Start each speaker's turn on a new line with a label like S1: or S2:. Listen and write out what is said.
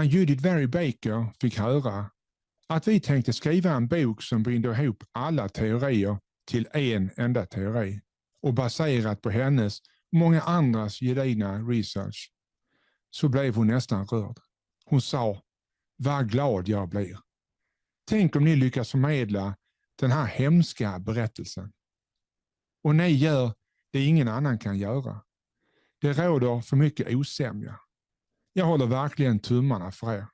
S1: När Judith Vary Baker fick höra att vi tänkte skriva en bok som binder ihop alla teorier till en enda teori och baserat på hennes och många andras gedigna research, så blev hon nästan rörd. Hon sa, vad glad jag blir. Tänk om ni lyckas förmedla den här hemska berättelsen. Och ni gör det ingen annan kan göra. Det råder för mycket osämja. Jag håller verkligen tummarna för er.